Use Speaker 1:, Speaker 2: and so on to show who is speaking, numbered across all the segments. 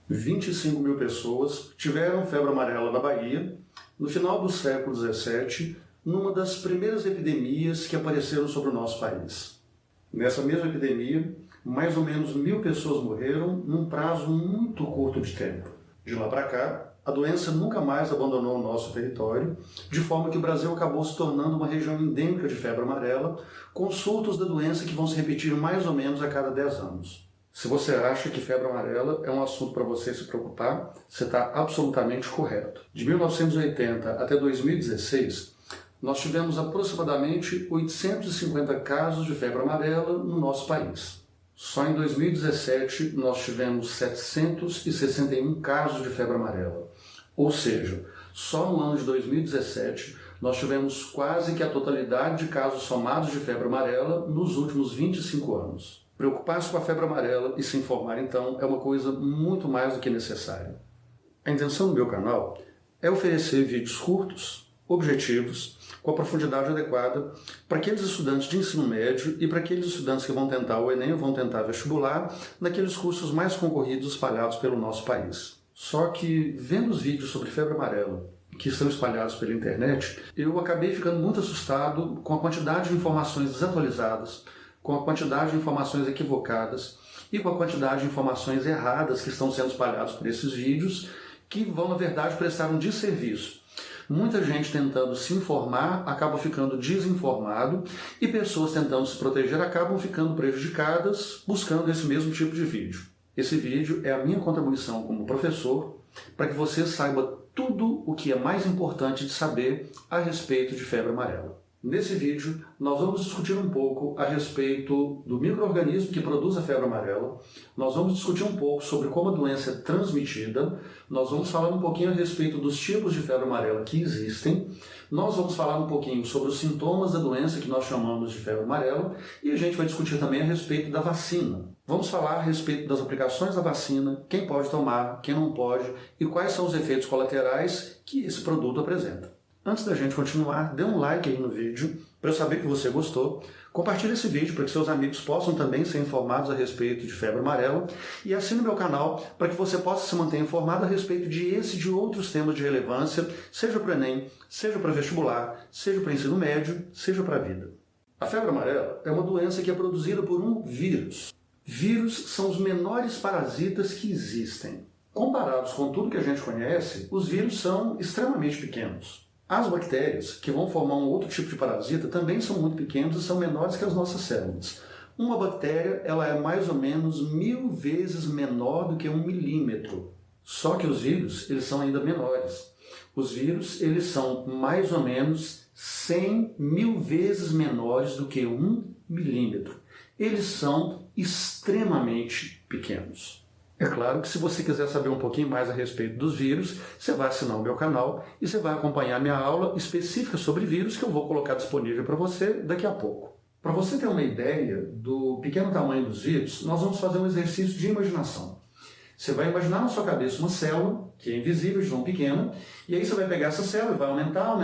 Speaker 1: 25 mil pessoas tiveram febre amarela na Bahia no final do século XVII, numa das primeiras epidemias que apareceram sobre o nosso país. Nessa mesma epidemia, mais ou menos 1.000 pessoas morreram num prazo muito curto de tempo. De lá para cá, a doença nunca mais abandonou o nosso território, de forma que o Brasil acabou se tornando uma região endêmica de febre amarela, com surtos da doença que vão se repetir mais ou menos a cada 10 anos. Se você acha que febre amarela é um assunto para você se preocupar, você está absolutamente correto. De 1980 até 2016, nós tivemos aproximadamente 850 casos de febre amarela no nosso país. Só em 2017 nós tivemos 761 casos de febre amarela. Ou seja, só no ano de 2017 nós tivemos quase que a totalidade de casos somados de febre amarela nos últimos 25 anos. Preocupar-se com a febre amarela e se informar, então, é uma coisa muito mais do que necessária. A intenção do meu canal é oferecer vídeos curtos, objetivos, com a profundidade adequada para aqueles estudantes de ensino médio e para aqueles estudantes que vão tentar o Enem ou vão tentar vestibular naqueles cursos mais concorridos espalhados pelo nosso país. Só que, vendo os vídeos sobre febre amarela que estão espalhados pela internet, eu acabei ficando muito assustado com a quantidade de informações desatualizadas, com a quantidade de informações equivocadas e com a quantidade de informações erradas que estão sendo espalhadas por esses vídeos, que vão, na verdade, prestar um desserviço. Muita gente tentando se informar acaba ficando desinformado e pessoas tentando se proteger acabam ficando prejudicadas buscando esse mesmo tipo de vídeo. Esse vídeo é a minha contribuição como professor para que você saiba tudo o que é mais importante de saber a respeito de febre amarela. Nesse vídeo, nós vamos discutir um pouco a respeito do micro-organismo que produz a febre amarela, nós vamos discutir um pouco sobre como a doença é transmitida, nós vamos falar um pouquinho a respeito dos tipos de febre amarela que existem, nós vamos falar um pouquinho sobre os sintomas da doença que nós chamamos de febre amarela e a gente vai discutir também a respeito da vacina. Vamos falar a respeito das aplicações da vacina, quem pode tomar, quem não pode e quais são os efeitos colaterais que esse produto apresenta. Antes da gente continuar, dê um like aí no vídeo para eu saber que você gostou. Compartilhe esse vídeo para que seus amigos possam também ser informados a respeito de febre amarela e assine meu canal para que você possa se manter informado a respeito de esse e de outros temas de relevância, seja para o Enem, seja para vestibular, seja para ensino médio, seja para a vida. A febre amarela é uma doença que é produzida por um vírus. Vírus são os menores parasitas que existem. Comparados com tudo que a gente conhece, os vírus são extremamente pequenos. As bactérias, que vão formar um outro tipo de parasita, também são muito pequenos e são menores que as nossas células. Uma bactéria ela é mais ou menos 1000 vezes menor do que 1 milímetro. Só que os vírus eles são ainda menores. Os vírus eles são mais ou menos 100.000 vezes menores do que 1 milímetro. Eles são extremamente pequenos. É claro que se você quiser saber um pouquinho mais a respeito dos vírus, você vai assinar o meu canal e você vai acompanhar minha aula específica sobre vírus que eu vou colocar disponível para você daqui a pouco. Para você ter uma ideia do pequeno tamanho dos vírus, nós vamos fazer um exercício de imaginação. Você vai imaginar na sua cabeça uma célula, que é invisível, de tão pequena, e aí você vai pegar essa célula e vai aumentar,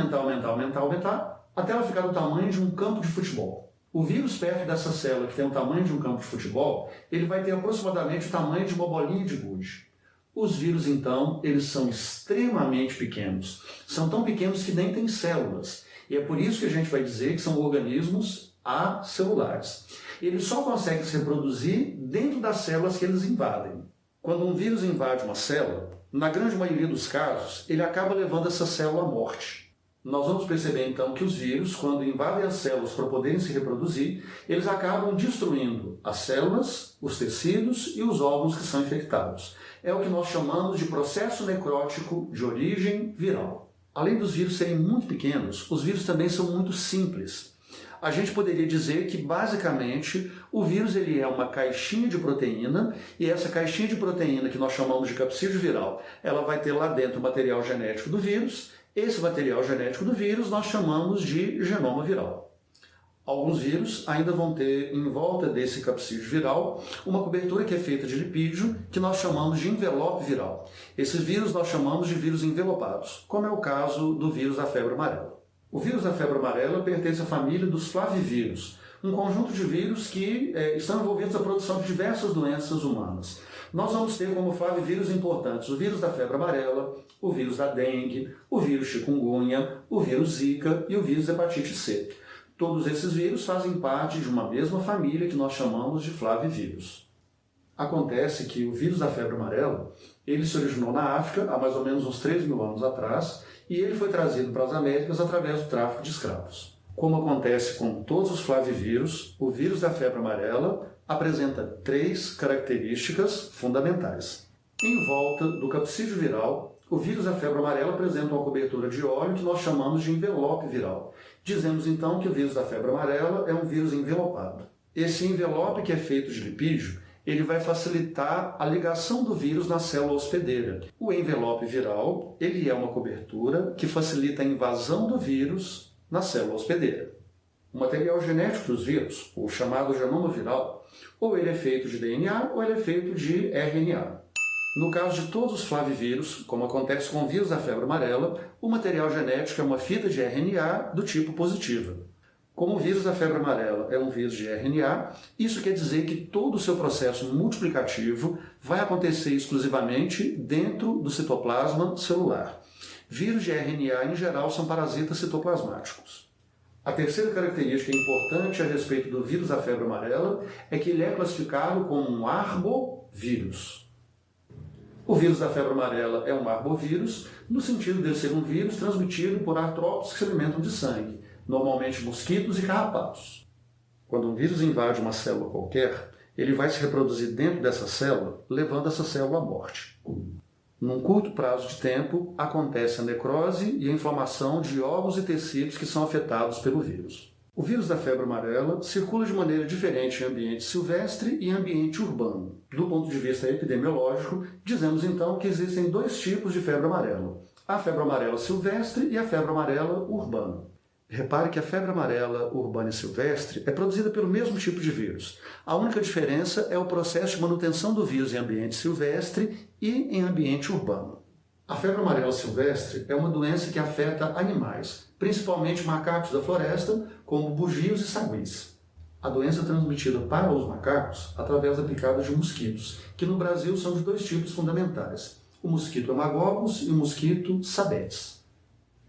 Speaker 1: até ela ficar do tamanho de um campo de futebol. O vírus perto dessa célula, que tem o tamanho de um campo de futebol, ele vai ter aproximadamente o tamanho de uma bolinha de gude. Os vírus, então, eles são extremamente pequenos. São tão pequenos que nem têm células. E é por isso que a gente vai dizer que são organismos acelulares. Eles só conseguem se reproduzir dentro das células que eles invadem. Quando um vírus invade uma célula, na grande maioria dos casos, ele acaba levando essa célula à morte. Nós vamos perceber então que os vírus, quando invadem as células para poderem se reproduzir, eles acabam destruindo as células, os tecidos e os órgãos que são infectados. É o que nós chamamos de processo necrótico de origem viral. Além dos vírus serem muito pequenos, os vírus também são muito simples. A gente poderia dizer que, basicamente, o vírus ele é uma caixinha de proteína e essa caixinha de proteína que nós chamamos de capsídeo viral, ela vai ter lá dentro o material genético do vírus. Esse material genético do vírus nós chamamos de genoma viral. Alguns vírus ainda vão ter em volta desse capsídeo viral uma cobertura que é feita de lipídio que nós chamamos de envelope viral. Esses vírus nós chamamos de vírus envelopados, como é o caso do vírus da febre amarela. O vírus da febre amarela pertence à família dos flavivírus, um conjunto de vírus que estão envolvidos na produção de diversas doenças humanas. Nós vamos ter como flavivírus importantes o vírus da febre amarela, o vírus da dengue, o vírus chikungunya, o vírus zika e o vírus hepatite C. Todos esses vírus fazem parte de uma mesma família que nós chamamos de flavivírus. Acontece que o vírus da febre amarela, ele se originou na África há mais ou menos uns 3 mil anos atrás e ele foi trazido para as Américas através do tráfico de escravos. Como acontece com todos os flavivírus, o vírus da febre amarela apresenta 3 características fundamentais. Em volta do capsídeo viral, o vírus da febre amarela apresenta uma cobertura de óleo que nós chamamos de envelope viral. Dizemos então que o vírus da febre amarela é um vírus envelopado. Esse envelope, que é feito de lipídio, ele vai facilitar a ligação do vírus na célula hospedeira. O envelope viral, ele é uma cobertura que facilita a invasão do vírus na célula hospedeira. O material genético dos vírus, o chamado genoma viral, ou ele é feito de DNA ou ele é feito de RNA. No caso de todos os flavivírus, como acontece com o vírus da febre amarela, o material genético é uma fita de RNA do tipo positiva. Como o vírus da febre amarela é um vírus de RNA, isso quer dizer que todo o seu processo multiplicativo vai acontecer exclusivamente dentro do citoplasma celular. Vírus de RNA, em geral, são parasitas citoplasmáticos. A terceira característica importante a respeito do vírus da febre amarela é que ele é classificado como um arbovírus. O vírus da febre amarela é um arbovírus, no sentido de ser um vírus transmitido por artrópodes que se alimentam de sangue, normalmente mosquitos e carrapatos. Quando um vírus invade uma célula qualquer, ele vai se reproduzir dentro dessa célula, levando essa célula à morte. Num curto prazo de tempo, acontece a necrose e a inflamação de órgãos e tecidos que são afetados pelo vírus. O vírus da febre amarela circula de maneira diferente em ambiente silvestre e em ambiente urbano. Do ponto de vista epidemiológico, dizemos então que existem 2 tipos de febre amarela: a febre amarela silvestre e a febre amarela urbana. Repare que a febre amarela urbana e silvestre é produzida pelo mesmo tipo de vírus. A única diferença é o processo de manutenção do vírus em ambiente silvestre e em ambiente urbano. A febre amarela silvestre é uma doença que afeta animais, principalmente macacos da floresta, como bugios e saguis. A doença é transmitida para os macacos através da picada de mosquitos, que no Brasil são de 2 tipos fundamentais: o mosquito Haemococcus e o mosquito Sabetes.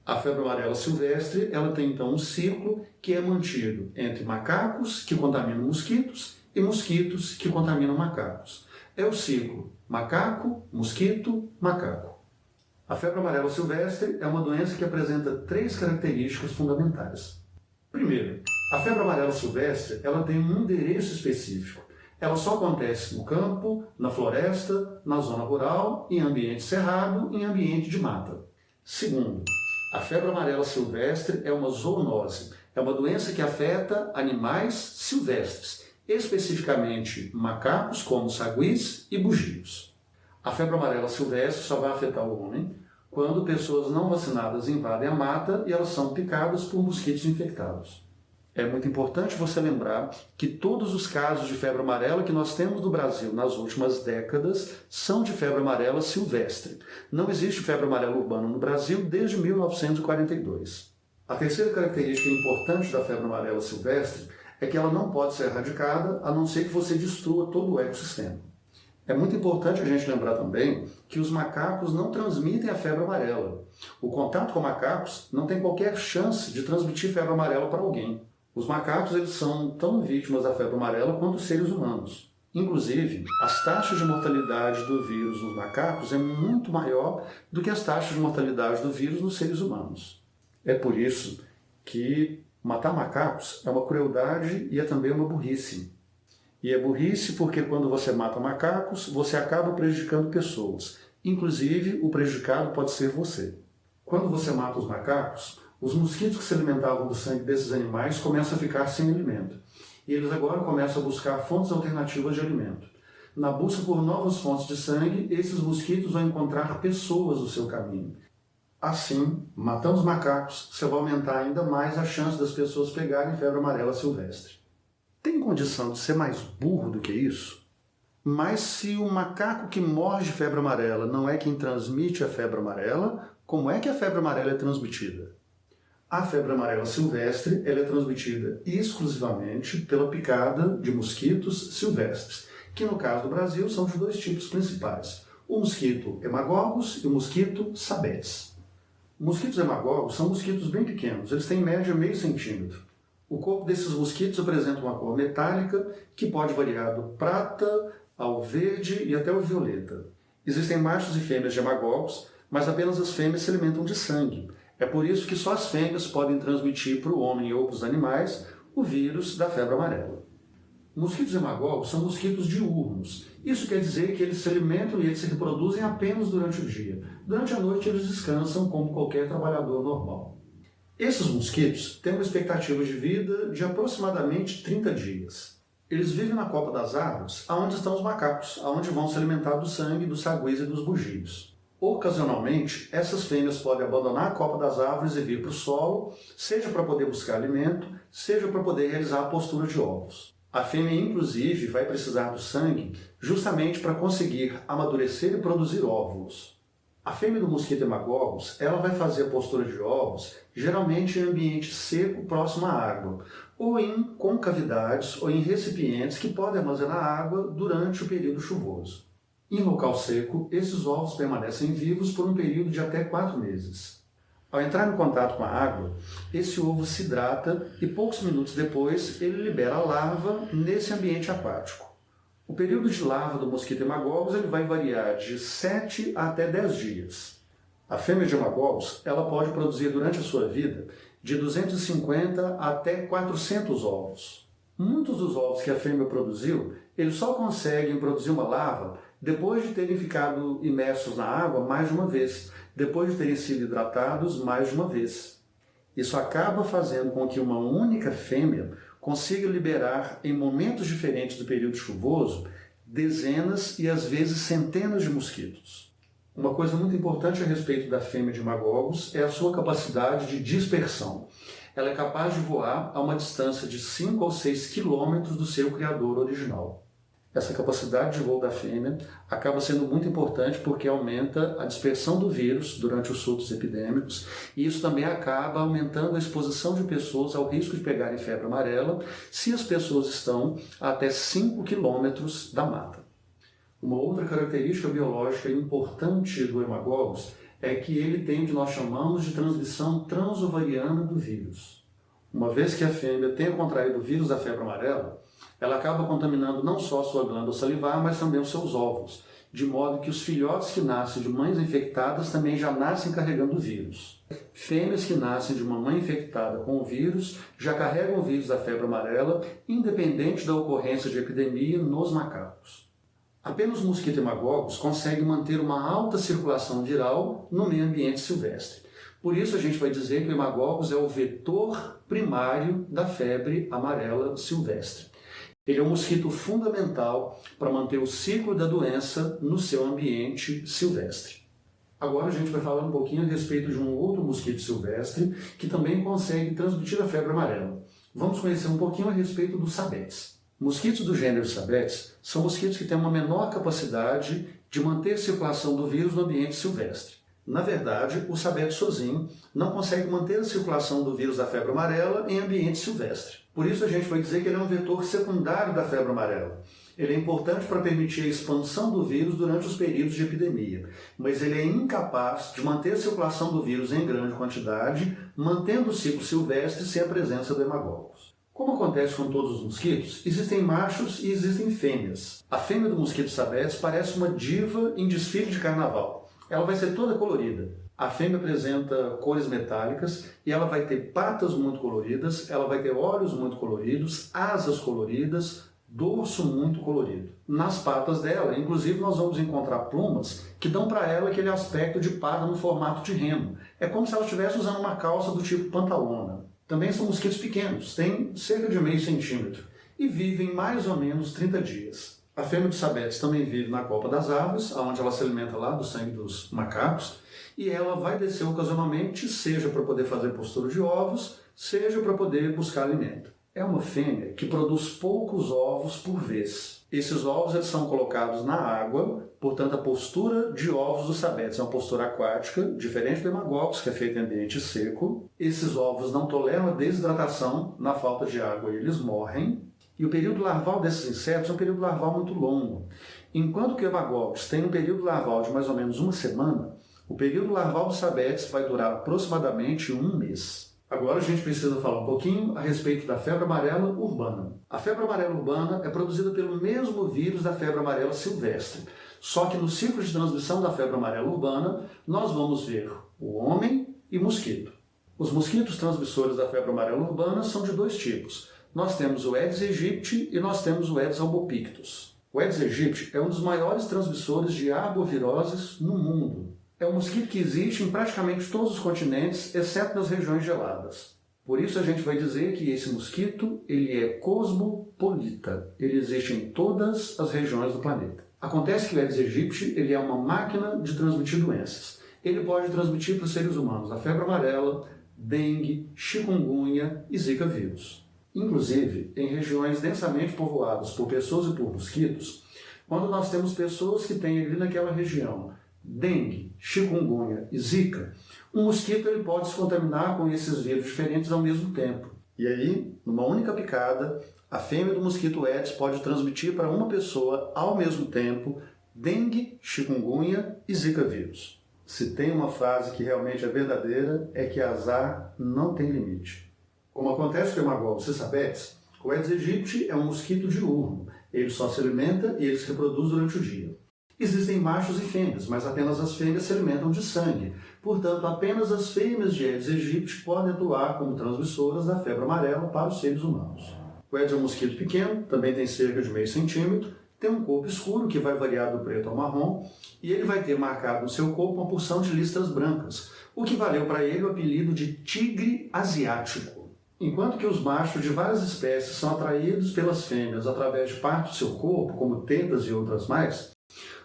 Speaker 1: A febre amarela silvestre, ela tem então um ciclo que é mantido entre macacos que contaminam mosquitos e mosquitos que contaminam macacos. É o ciclo macaco, mosquito, macaco. A febre amarela silvestre é uma doença que apresenta 3 características fundamentais. Primeiro, a febre amarela silvestre, ela tem um endereço específico. Ela só acontece no campo, na floresta, na zona rural, em ambiente cerrado, em ambiente de mata. Segundo, a febre amarela silvestre é uma zoonose. É uma doença que afeta animais silvestres, especificamente macacos como saguis e bugios. A febre amarela silvestre só vai afetar o homem quando pessoas não vacinadas invadem a mata e elas são picadas por mosquitos infectados. É muito importante você lembrar que todos os casos de febre amarela que nós temos no Brasil nas últimas décadas são de febre amarela silvestre. Não existe febre amarela urbana no Brasil desde 1942. A terceira característica importante da febre amarela silvestre é que ela não pode ser erradicada a não ser que você destrua todo o ecossistema. É muito importante a gente lembrar também que os macacos não transmitem a febre amarela. O contato com macacos não tem qualquer chance de transmitir febre amarela para alguém. Os macacos eles são tão vítimas da febre amarela quanto os seres humanos. Inclusive, as taxas de mortalidade do vírus nos macacos é muito maior do que as taxas de mortalidade do vírus nos seres humanos. É por isso que matar macacos é uma crueldade e é também uma burrice. E é burrice porque quando você mata macacos, você acaba prejudicando pessoas. Inclusive, o prejudicado pode ser você. Quando você mata os macacos, os mosquitos que se alimentavam do sangue desses animais começam a ficar sem alimento. E eles agora começam a buscar fontes alternativas de alimento. Na busca por novas fontes de sangue, esses mosquitos vão encontrar pessoas no seu caminho. Assim, matando os macacos, você vai aumentar ainda mais a chance das pessoas pegarem febre amarela silvestre. Tem condição de ser mais burro do que isso? Mas se o macaco que morre de febre amarela não é quem transmite a febre amarela, como é que a febre amarela é transmitida? A febre amarela silvestre ela é transmitida exclusivamente pela picada de mosquitos silvestres. que no caso do Brasil são de dois tipos principais, o mosquito hemagogos e o mosquito sabetes. Mosquitos hemagogos são mosquitos bem pequenos, eles têm em média meio centímetro. O corpo desses mosquitos apresenta uma cor metálica que pode variar do prata ao verde e até o violeta. Existem machos e fêmeas de hemagogos, mas apenas as fêmeas se alimentam de sangue. É por isso que só as fêmeas podem transmitir para o homem ou para os animais o vírus da febre amarela. Mosquitos hemagogos são mosquitos diurnos. Isso quer dizer que eles se alimentam e eles se reproduzem apenas durante o dia. Durante a noite eles descansam como qualquer trabalhador normal. Esses mosquitos têm uma expectativa de vida de aproximadamente 30 dias. Eles vivem na copa das árvores, onde estão os macacos, onde vão se alimentar do sangue, dos saguis e dos bugios. Ocasionalmente, essas fêmeas podem abandonar a copa das árvores e vir para o solo, seja para poder buscar alimento, seja para poder realizar a postura de ovos. A fêmea, inclusive, vai precisar do sangue justamente para conseguir amadurecer e produzir óvulos. A fêmea do mosquito hemagogos, ela vai fazer a postura de ovos geralmente em ambiente seco próximo à água, ou em concavidades ou em recipientes que podem armazenar água durante o período chuvoso. Em local seco, esses ovos permanecem vivos por um período de até 4 meses. Ao entrar em contato com a água, esse ovo se hidrata e poucos minutos depois ele libera a larva nesse ambiente aquático. O período de larva do mosquito hemagogos ele vai variar de 7 a até 10 dias. A fêmea de hemagogos ela pode produzir durante a sua vida de 250 até 400 ovos. Muitos dos ovos que a fêmea produziu, eles só conseguem produzir uma larva depois de terem ficado imersos na água mais de uma vez, depois de terem sido hidratados mais de uma vez. Isso acaba fazendo com que uma única fêmea consiga liberar, em momentos diferentes do período chuvoso, dezenas e às vezes centenas de mosquitos. Uma coisa muito importante a respeito da fêmea de hemagogos é a sua capacidade de dispersão. Ela é capaz de voar a uma distância de 5 ou 6 quilômetros do seu criador original. Essa capacidade de voo da fêmea acaba sendo muito importante porque aumenta a dispersão do vírus durante os surtos epidêmicos e isso também acaba aumentando a exposição de pessoas ao risco de pegarem febre amarela se as pessoas estão a até 5 quilômetros da mata. Uma outra característica biológica importante do hemagogos é que ele tem o que nós chamamos de transmissão transovariana do vírus. Uma vez que a fêmea tenha contraído o vírus da febre amarela, ela acaba contaminando não só a sua glândula salivar, mas também os seus ovos, de modo que os filhotes que nascem de mães infectadas também já nascem carregando o vírus. Fêmeas que nascem de uma mãe infectada com o vírus já carregam o vírus da febre amarela, independente da ocorrência de epidemia nos macacos. Apenas os mosquitos hemagogos conseguem manter uma alta circulação viral no meio ambiente silvestre. Por isso a gente vai dizer que o hemagogos é o vetor primário da febre amarela silvestre. Ele é um mosquito fundamental para manter o ciclo da doença no seu ambiente silvestre. Agora a gente vai falar um pouquinho a respeito de um outro mosquito silvestre que também consegue transmitir a febre amarela. Vamos conhecer um pouquinho a respeito dos sabetes. Mosquitos do gênero sabetes são mosquitos que têm uma menor capacidade de manter a circulação do vírus no ambiente silvestre. Na verdade, o sabete sozinho não consegue manter a circulação do vírus da febre amarela em ambiente silvestre. Por isso a gente vai dizer que ele é um vetor secundário da febre amarela. Ele é importante para permitir a expansão do vírus durante os períodos de epidemia, mas ele é incapaz de manter a circulação do vírus em grande quantidade, mantendo o ciclo silvestre sem a presença do hemagogos. Como acontece com todos os mosquitos, existem machos e existem fêmeas. A fêmea do mosquito sabetes parece uma diva em desfile de carnaval. Ela vai ser toda colorida. A fêmea apresenta cores metálicas e ela vai ter patas muito coloridas, ela vai ter olhos muito coloridos, asas coloridas, dorso muito colorido. Nas patas dela, inclusive, nós vamos encontrar plumas que dão para ela aquele aspecto de pata no formato de remo. É como se ela estivesse usando uma calça do tipo pantalona. Também são mosquitos pequenos, têm cerca de meio centímetro e vivem mais ou menos 30 dias. A fêmea de sabetes também vive na copa das árvores, onde ela se alimenta lá do sangue dos macacos, e ela vai descer ocasionalmente, seja para poder fazer postura de ovos, seja para poder buscar alimento. É uma fêmea que produz poucos ovos por vez. Esses ovos eles são colocados na água, portanto a postura de ovos dos sabetes é uma postura aquática, diferente do hemagogos, que é feita em ambiente seco. Esses ovos não toleram a desidratação, na falta de água eles morrem. E o período larval desses insetos é um período larval muito longo. Enquanto que o Hemagogos tem um período larval de mais ou menos uma semana, o período larval do Sabetes vai durar aproximadamente um mês. Agora a gente precisa falar um pouquinho a respeito da febre amarela urbana. A febre amarela urbana é produzida pelo mesmo vírus da febre amarela silvestre, só que no ciclo de transmissão da febre amarela urbana, nós vamos ver o homem e mosquito. Os mosquitos transmissores da febre amarela urbana são de dois tipos. Nós temos o Aedes aegypti e nós temos o Aedes albopictus. O Aedes aegypti é um dos maiores transmissores de arboviroses no mundo. É um mosquito que existe em praticamente todos os continentes, exceto nas regiões geladas. Por isso a gente vai dizer que esse mosquito ele é cosmopolita. Ele existe em todas as regiões do planeta. Acontece que o Aedes aegypti ele é uma máquina de transmitir doenças. Ele pode transmitir para os seres humanos a febre amarela, dengue, chikungunya e zika vírus. Inclusive, em regiões densamente povoadas por pessoas e por mosquitos, quando nós temos pessoas que têm ali naquela região dengue, chikungunya e zika, um mosquito ele pode se contaminar com esses vírus diferentes ao mesmo tempo. E aí, numa única picada, a fêmea do mosquito Aedes pode transmitir para uma pessoa ao mesmo tempo dengue, chikungunya e zika vírus. Se tem uma frase que realmente é verdadeira, é que azar não tem limite. Como acontece com o Hemagogos sabetes, o Aedes aegypti é um mosquito diurno. Ele só se alimenta e ele se reproduz durante o dia. Existem machos e fêmeas, mas apenas as fêmeas se alimentam de sangue. Portanto, apenas as fêmeas de Aedes aegypti podem atuar como transmissoras da febre amarela para os seres humanos. O Aedes é um mosquito pequeno, também tem cerca de meio centímetro, tem um corpo escuro que vai variar do preto ao marrom e ele vai ter marcado no seu corpo uma porção de listras brancas, o que valeu para ele o apelido de tigre asiático. Enquanto que os machos de várias espécies são atraídos pelas fêmeas através de parte do seu corpo, como tetas e outras mais,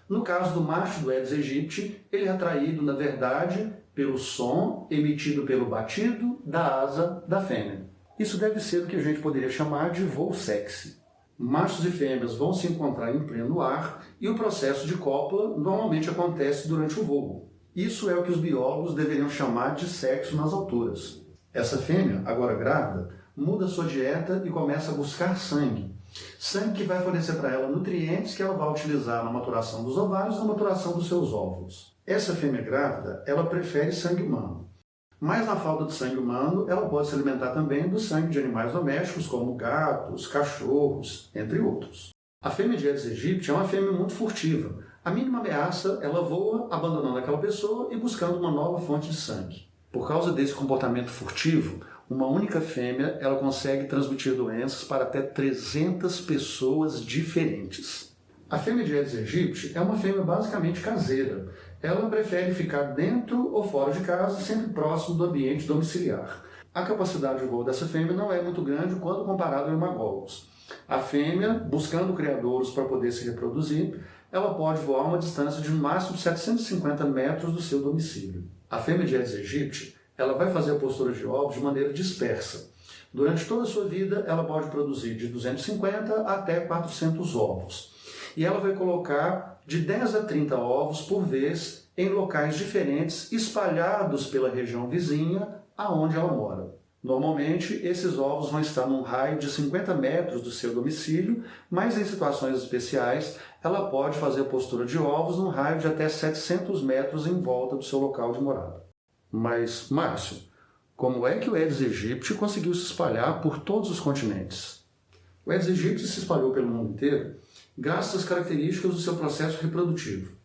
Speaker 1: no caso do macho do Aedes aegypti, ele é atraído, na verdade, pelo som emitido pelo batido da asa da fêmea. Isso deve ser o que a gente poderia chamar de voo sexy. Machos e fêmeas vão se encontrar em pleno ar e o processo de cópula normalmente acontece durante o voo. Isso é o que os biólogos deveriam chamar de sexo nas alturas. Essa fêmea, agora grávida, muda sua dieta e começa a buscar sangue. Sangue que vai fornecer para ela nutrientes que ela vai utilizar na maturação dos ovários e na maturação dos seus óvulos. Essa fêmea grávida, ela prefere sangue humano. Mas na falta de sangue humano, ela pode se alimentar também do sangue de animais domésticos, como gatos, cachorros, entre outros. A fêmea de Aedes aegypti é uma fêmea muito furtiva. A mínima ameaça, ela voa, abandonando aquela pessoa e buscando uma nova fonte de sangue. Por causa desse comportamento furtivo, uma única fêmea ela consegue transmitir doenças para até 300 pessoas diferentes. A fêmea de Aedes aegypti é uma fêmea basicamente caseira. Ela prefere ficar dentro ou fora de casa, sempre próximo do ambiente domiciliar. A capacidade de voo dessa fêmea não é muito grande quando comparado ao Hemagogos. A fêmea, buscando criadouros para poder se reproduzir, ela pode voar uma distância de no máximo 750 metros do seu domicílio. A fêmea de Aedes aegypti ela vai fazer a postura de ovos de maneira dispersa. Durante toda a sua vida, ela pode produzir de 250 até 400 ovos. E ela vai colocar de 10 a 30 ovos por vez em locais diferentes, espalhados pela região vizinha aonde ela mora. Normalmente, esses ovos vão estar num raio de 50 metros do seu domicílio, mas em situações especiais, ela pode fazer a postura de ovos num raio de até 700 metros em volta do seu local de morada. Mas, Márcio, como é que o Aedes aegypti conseguiu se espalhar por todos os continentes? O Aedes aegypti se espalhou pelo mundo inteiro graças às características do seu processo reprodutivo.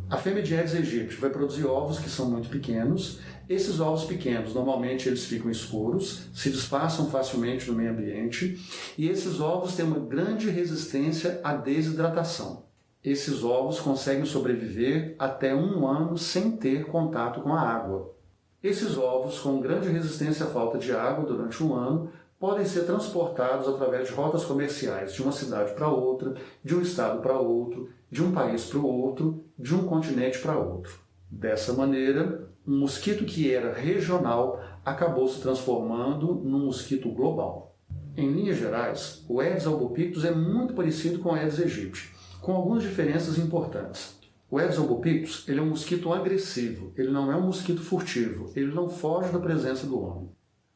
Speaker 1: A fêmea de Aedes aegypti vai produzir ovos que são muito pequenos. Esses ovos pequenos, normalmente, eles ficam escuros, se disfarçam facilmente no meio ambiente, e esses ovos têm uma grande resistência à desidratação. Esses ovos conseguem sobreviver até 1 ano sem ter contato com a água. Esses ovos, com grande resistência à falta de água durante 1 ano, podem ser transportados através de rotas comerciais de uma cidade para outra, de um estado para outro, de um país para o outro, de um continente para outro. Dessa maneira, um mosquito que era regional acabou se transformando num mosquito global. Em linhas gerais, o Aedes albopictus é muito parecido com o Aedes aegypti, com algumas diferenças importantes. O Aedes albopictus ele é um mosquito agressivo, ele não é um mosquito furtivo, ele não foge da presença do homem.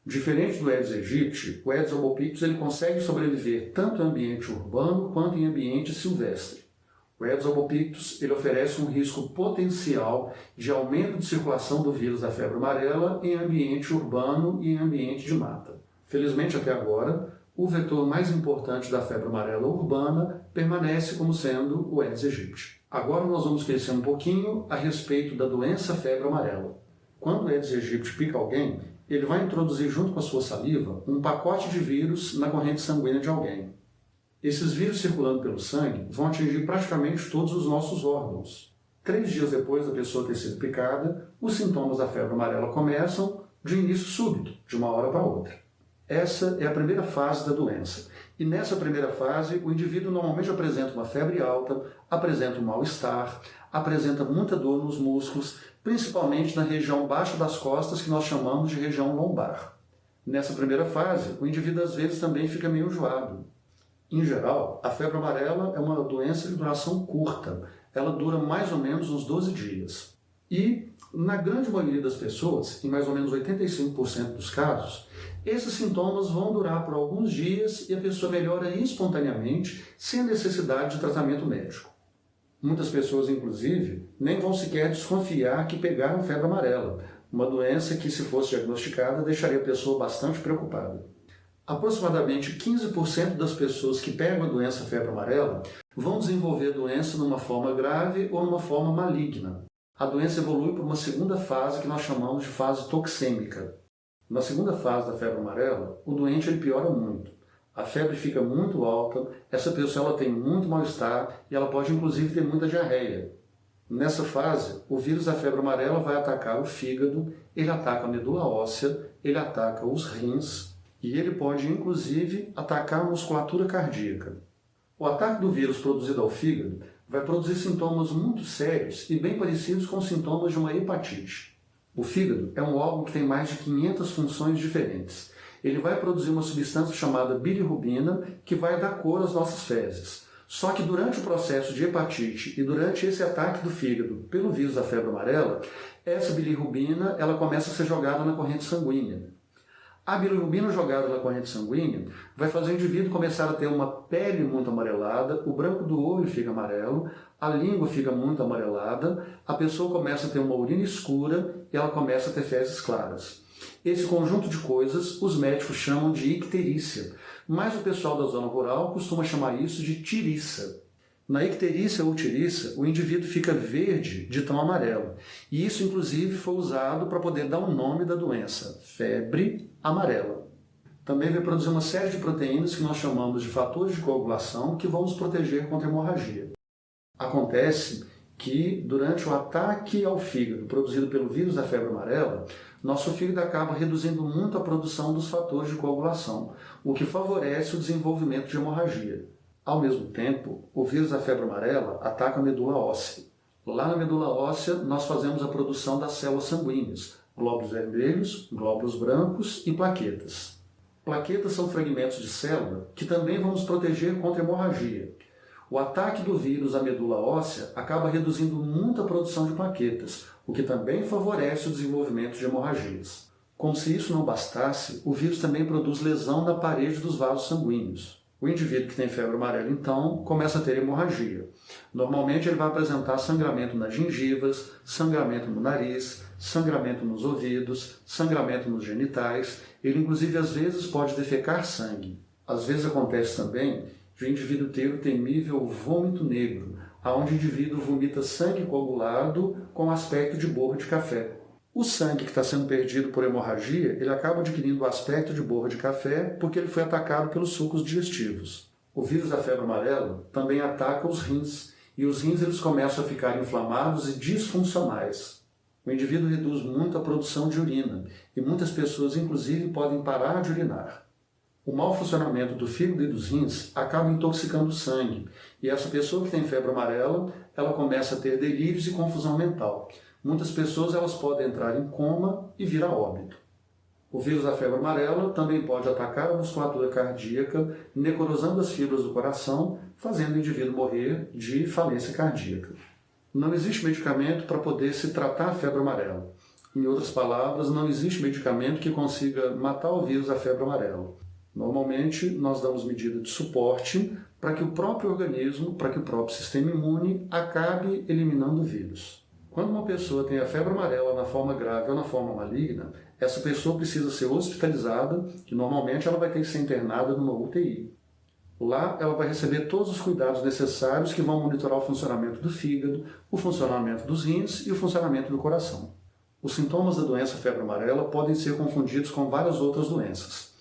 Speaker 1: Diferente do Aedes aegypti, o Aedes albopictus ele consegue sobreviver tanto em ambiente urbano quanto em ambiente silvestre. O Aedes albopictus ele oferece um risco potencial de aumento de circulação do vírus da febre amarela em ambiente urbano e em ambiente de mata. Felizmente, até agora, o vetor mais importante da febre amarela urbana permanece como sendo o Aedes aegypti. Agora nós vamos conhecer um pouquinho a respeito da doença febre amarela. Quando o Aedes aegypti pica alguém, ele vai introduzir junto com a sua saliva um pacote de vírus na corrente sanguínea de alguém. Esses vírus circulando pelo sangue vão atingir praticamente todos os nossos órgãos. 3 dias depois da pessoa ter sido picada, os sintomas da febre amarela começam de início súbito, de uma hora para outra. Essa é a primeira fase da doença. E nessa primeira fase, o indivíduo normalmente apresenta uma febre alta, apresenta um mal-estar, apresenta muita dor nos músculos, principalmente na região baixa das costas, que nós chamamos de região lombar. Nessa primeira fase, o indivíduo às vezes também fica meio enjoado. Em geral, a febre amarela é uma doença de duração curta. Ela dura mais ou menos uns 12 dias. E, na grande maioria das pessoas, em mais ou menos 85% dos casos, esses sintomas vão durar por alguns dias e a pessoa melhora espontaneamente, sem necessidade de tratamento médico. Muitas pessoas, inclusive, nem vão sequer desconfiar que pegaram febre amarela, uma doença que, se fosse diagnosticada, deixaria a pessoa bastante preocupada. Aproximadamente 15% das pessoas que pegam a doença febre amarela vão desenvolver a doença numa forma grave ou numa forma maligna. A doença evolui para uma segunda fase que nós chamamos de fase toxêmica. Na segunda fase da febre amarela, o doente ele piora muito. A febre fica muito alta, essa pessoa ela tem muito mal-estar e ela pode inclusive ter muita diarreia. Nessa fase, o vírus da febre amarela vai atacar o fígado, ele ataca a medula óssea, ele ataca os rins, e ele pode, inclusive, atacar a musculatura cardíaca. O ataque do vírus produzido ao fígado vai produzir sintomas muito sérios e bem parecidos com os sintomas de uma hepatite. O fígado é um órgão que tem mais de 500 funções diferentes. Ele vai produzir uma substância chamada bilirrubina que vai dar cor às nossas fezes. Só que durante o processo de hepatite e durante esse ataque do fígado pelo vírus da febre amarela, essa bilirrubina ela começa a ser jogada na corrente sanguínea. A bilirrubina jogada na corrente sanguínea vai fazer o indivíduo começar a ter uma pele muito amarelada, o branco do olho fica amarelo, a língua fica muito amarelada, a pessoa começa a ter uma urina escura e ela começa a ter fezes claras. Esse conjunto de coisas os médicos chamam de icterícia, mas o pessoal da zona rural costuma chamar isso de tiriça. Na icterícia ou tiriça, o indivíduo fica verde de tão amarelo. E isso, inclusive, foi usado para poder dar o nome da doença, febre amarela. Também vai produzir uma série de proteínas que nós chamamos de fatores de coagulação que vão nos proteger contra a hemorragia. Acontece que, durante o ataque ao fígado produzido pelo vírus da febre amarela, nosso fígado acaba reduzindo muito a produção dos fatores de coagulação, o que favorece o desenvolvimento de hemorragia. Ao mesmo tempo, o vírus da febre amarela ataca a medula óssea. Lá na medula óssea, nós fazemos a produção das células sanguíneas, glóbulos vermelhos, glóbulos brancos e plaquetas. Plaquetas são fragmentos de célula que também vão nos proteger contra a hemorragia. O ataque do vírus à medula óssea acaba reduzindo muito a produção de plaquetas, o que também favorece o desenvolvimento de hemorragias. Como se isso não bastasse, o vírus também produz lesão na parede dos vasos sanguíneos. O indivíduo que tem febre amarela, então, começa a ter hemorragia. Normalmente ele vai apresentar sangramento nas gengivas, sangramento no nariz, sangramento nos ouvidos, sangramento nos genitais. Ele, inclusive, às vezes pode defecar sangue. Às vezes acontece também de o indivíduo ter o temível vômito negro, onde o indivíduo vomita sangue coagulado com aspecto de borra de café. O sangue que está sendo perdido por hemorragia, ele acaba adquirindo o aspecto de borra de café porque ele foi atacado pelos sucos digestivos. O vírus da febre amarela também ataca os rins, e os rins eles começam a ficar inflamados e disfuncionais. O indivíduo reduz muito a produção de urina, e muitas pessoas, inclusive, podem parar de urinar. O mau funcionamento do fígado e dos rins acaba intoxicando o sangue, e essa pessoa que tem febre amarela, ela começa a ter delírios e confusão mental. Muitas pessoas elas podem entrar em coma e vir a óbito. O vírus da febre amarela também pode atacar a musculatura cardíaca, necrosando as fibras do coração, fazendo o indivíduo morrer de falência cardíaca. Não existe medicamento para poder se tratar a febre amarela. Em outras palavras, não existe medicamento que consiga matar o vírus da febre amarela. Normalmente, nós damos medida de suporte para que o próprio organismo, para que o próprio sistema imune acabe eliminando o vírus. Quando uma pessoa tem a febre amarela na forma grave ou na forma maligna, essa pessoa precisa ser hospitalizada e normalmente ela vai ter que ser internada numa UTI. Lá ela vai receber todos os cuidados necessários que vão monitorar o funcionamento do fígado, o funcionamento dos rins e o funcionamento do coração. Os sintomas da doença febre amarela podem ser confundidos com várias outras doenças.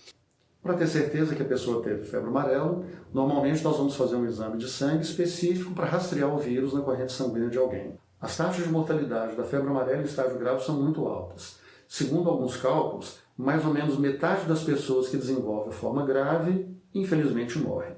Speaker 1: Para ter certeza que a pessoa teve febre amarela, normalmente nós vamos fazer um exame de sangue específico para rastrear o vírus na corrente sanguínea de alguém. As taxas de mortalidade da febre amarela em estágio grave são muito altas. Segundo alguns cálculos, mais ou menos metade das pessoas que desenvolvem a forma grave, infelizmente, morrem.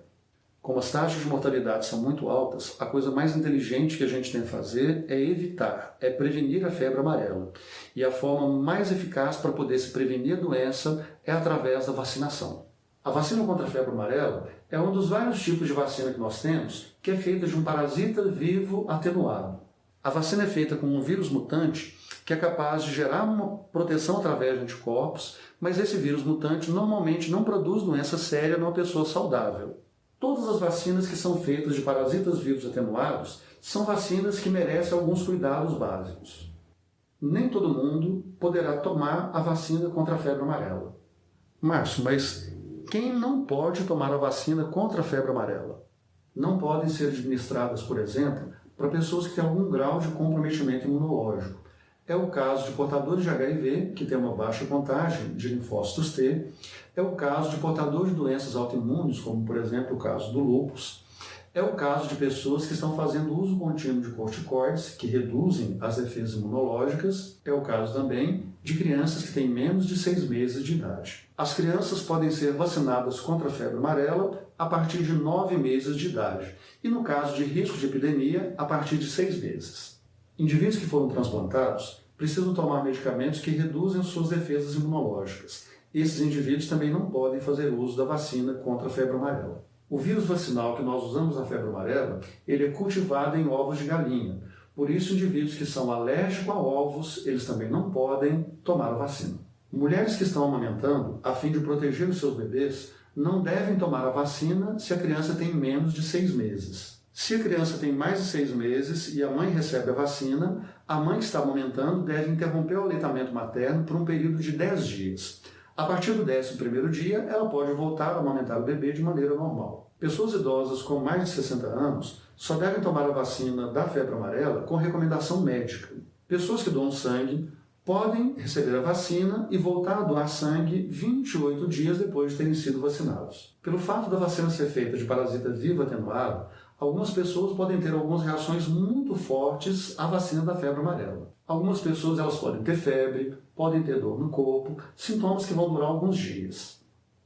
Speaker 1: Como as taxas de mortalidade são muito altas, a coisa mais inteligente que a gente tem que fazer é evitar, é prevenir a febre amarela. E a forma mais eficaz para poder se prevenir a doença é através da vacinação. A vacina contra a febre amarela é um dos vários tipos de vacina que nós temos que é feita de um parasita vivo atenuado. A vacina é feita com um vírus mutante que é capaz de gerar uma proteção através de anticorpos, mas esse vírus mutante normalmente não produz doença séria numa pessoa saudável. Todas as vacinas que são feitas de parasitas vivos atenuados são vacinas que merecem alguns cuidados básicos. Nem todo mundo poderá tomar a vacina contra a febre amarela. Márcio, mas quem não pode tomar a vacina contra a febre amarela? Não podem ser administradas, por exemplo, para pessoas que têm algum grau de comprometimento imunológico. É o caso de portadores de HIV, que têm uma baixa contagem de linfócitos T. É o caso de portadores de doenças autoimunes, como, por exemplo, o caso do lúpus. É o caso de pessoas que estão fazendo uso contínuo de corticoides, que reduzem as defesas imunológicas. É o caso também de crianças que têm menos de 6 meses de idade. As crianças podem ser vacinadas contra a febre amarela a partir de 9 meses de idade. E no caso de risco de epidemia, a partir de 6 meses. Indivíduos que foram transplantados precisam tomar medicamentos que reduzem suas defesas imunológicas. Esses indivíduos também não podem fazer uso da vacina contra a febre amarela. O vírus vacinal que nós usamos na febre amarela, ele é cultivado em ovos de galinha. Por isso, indivíduos que são alérgicos a ovos, eles também não podem tomar a vacina. Mulheres que estão amamentando, a fim de proteger os seus bebês, não devem tomar a vacina se a criança tem menos de 6 meses. Se a criança tem mais de 6 meses e a mãe recebe a vacina, a mãe que está amamentando deve interromper o aleitamento materno por um período de 10 dias. A partir do 11º dia, ela pode voltar a amamentar o bebê de maneira normal. Pessoas idosas com mais de 60 anos só devem tomar a vacina da febre amarela com recomendação médica. Pessoas que doam sangue podem receber a vacina e voltar a doar sangue 28 dias depois de terem sido vacinados. Pelo fato da vacina ser feita de parasita vivo atenuado, algumas pessoas podem ter algumas reações muito fortes à vacina da febre amarela. Algumas pessoas elas podem ter febre, podem ter dor no corpo, sintomas que vão durar alguns dias.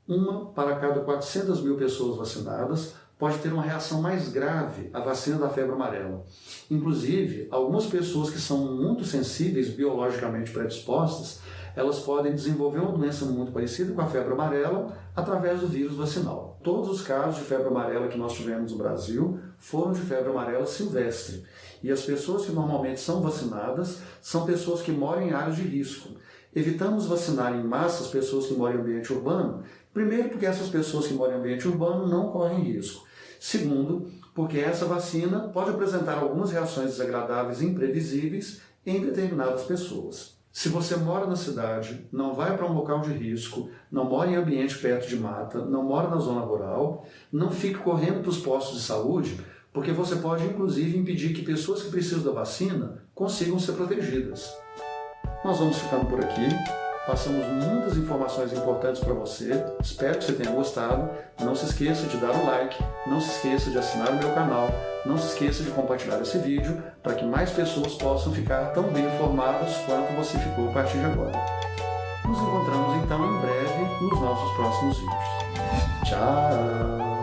Speaker 1: Uma para cada 400 mil pessoas vacinadas pode ter uma reação mais grave à vacina da febre amarela. Inclusive, algumas pessoas que são muito sensíveis, biologicamente predispostas, elas podem desenvolver uma doença muito parecida com a febre amarela através do vírus vacinal. Todos os casos de febre amarela que nós tivemos no Brasil foram de febre amarela silvestre. E as pessoas que normalmente são vacinadas são pessoas que moram em áreas de risco. Evitamos vacinar em massa as pessoas que moram em ambiente urbano, primeiro porque essas pessoas que moram em ambiente urbano não correm risco. Segundo, porque essa vacina pode apresentar algumas reações desagradáveis e imprevisíveis em determinadas pessoas. Se você mora na cidade, não vai para um local de risco, não mora em ambiente perto de mata, não mora na zona rural, não fique correndo para os postos de saúde, porque você pode inclusive impedir que pessoas que precisam da vacina consigam ser protegidas. Nós vamos ficando por aqui. Passamos muitas informações importantes para você. Espero que você tenha gostado. Não se esqueça de dar o like, não se esqueça de assinar o meu canal, não se esqueça de compartilhar esse vídeo para que mais pessoas possam ficar tão bem informadas quanto você ficou a partir de agora. Nos encontramos então em breve nos nossos próximos vídeos. Tchau!